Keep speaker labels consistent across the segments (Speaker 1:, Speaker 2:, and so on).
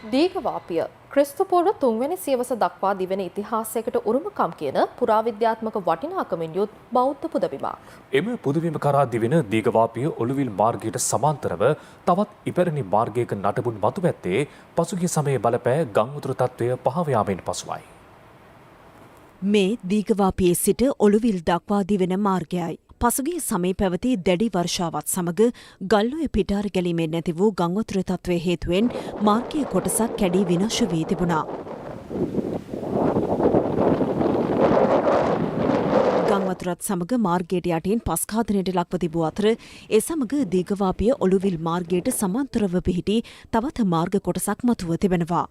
Speaker 1: දීඝවාපිය ක්‍රිස්තුපූර්ව 3 වෙනි සියවස දක්වා දිවෙන ඉතිහාසයකට උරුමකම් කියන පුරාවිද්‍යාත්මක වටිනාකමින් යුත් බෞද්ධ පුදබිමක්.
Speaker 2: එම පුදබිම කරා දිවෙන දීඝවාපිය ඔළුවිල් මාර්ගයට සමාන්තරව තවත් ඉපැරණි මාර්ගයක නටබුන් මතු ඇත්තේ පසුගිය සමයේ බලපෑ ගංඋතුර තත්ත්වය පහව යාමෙන් පසුවයි.
Speaker 3: මේ දීඝවාපියේ සිට ඔළුවිල් දක්වා දිවෙන මාර්ගයයි. පසුගිය සමයේ පැවති දැඩි වර්ෂාවත් සමග ගල්ඔය පිටාර ගැලීමෙන් නැති වූ ගංවතුර තත්ත්වය හේතුවෙන් මාර්ගයේ කොටසක් කැඩී විනාශ වී තිබුණා. ගංවතුරත් සමග මාර්ගයට යටින් පස්ඝාතනයට ලක්ව තිබූ අතර ඒ සමග දීඝවාපිය ඔළුවිල් මාර්ගයට සමාන්තරව පිහිටි තවත් මාර්ග කොටසක් මතුව තිබෙනවා.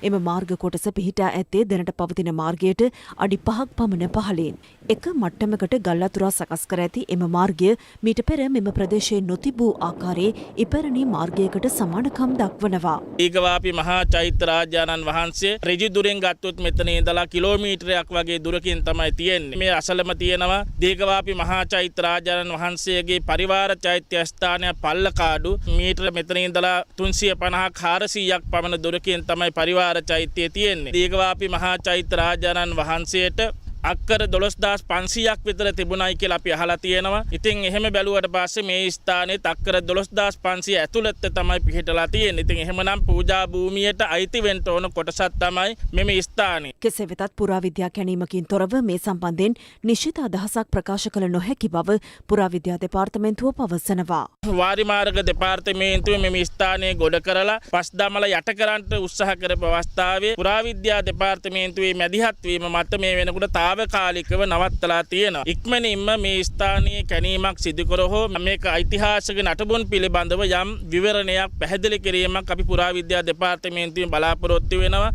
Speaker 3: එම මාර්ග කොටස පිහිටා ඇත්තේ දැනට පවතින මාර්ගයට අඩි 5ක් පමණ පහළින්. එක මට්ටමකට ගල් අතුරා සකස් කර ඇති එම මාර්ගය මීට පෙර මෙම ප්‍රදේශයේ නොතිබූ ආකාරයේ ඉපැරණි මාර්ගයකට සමානකම් දක්වනවා.
Speaker 4: දීඝවාපි මහා චෛත්‍ය රාජානන් වහන්සේ ඍජු දුරෙන් ගත්තොත් මෙතන ඉඳලා කිලෝමීටරයක් වගේ දුරකින් තමයි තියෙන්නේ. මේ අසලම තියෙනවා දීඝවාපි මහා චෛත්‍ය රාජානන් වහන්සේගේ පරිවාර චෛත්‍ය ස්ථානය පල්ලකාඩු මීටර මෙතන ඉඳලා 350ක් 400ක් පමණ දුරකින් තමයි පරිවාර චෛත්‍යය තියෙන්නේ. දීඝවාපි මහා චෛත්‍ය රාජානන් වහන්සේට අක්කර 12500ක් විතර තිබුණයි කියලා අපි අහලා තියෙනවා. ඉතින් එහෙම බැලුවට පස්සේ මේ ස්ථානයේ අක්කර 12500 ඇතුළත තමයි පිහිටලා තියෙන්නේ. ඉතින් එහෙමනම් පූජා භූමියට අයිති වෙන්න ඕන කොටසක් තමයි මෙම ස්ථානේ.
Speaker 3: කෙසේ වෙතත් පුරාවිද්‍යා කැණීමකින් තොරව මේ සම්බන්ධයෙන් නිශ්චිත අදහසක් ප්‍රකාශ කළ නොහැකි බව පුරාවිද්‍යා දෙපාර්තමේන්තුව පවසනවා.
Speaker 4: වාරිමාර්ග දෙපාර්තමේන්තුව මෙම ස්ථානයේ ගොඩ කරලා පස් දමලා යට කරන්නට උත්සාහ කරපු අවස්ථාවේ පුරාවිද්‍යා දෙපාර්තමේන්තුවේ මැදිහත් වීම මත මේ වෙනකොට තාවකාලිකව නවත්තලා තියෙනවා. ඉක්මනින්ම මේ ස්ථානයේ කැණීමක් සිදු කරහෝ මේක ඓතිහාසික නටබුන් පිළිබඳව යම් විවරණයක් පැහැදිලි කිරීමක් අපි පුරාවිද්‍යා දෙපාර්තමේන්තුවෙන් බලාපොරොත්තු වෙනවා.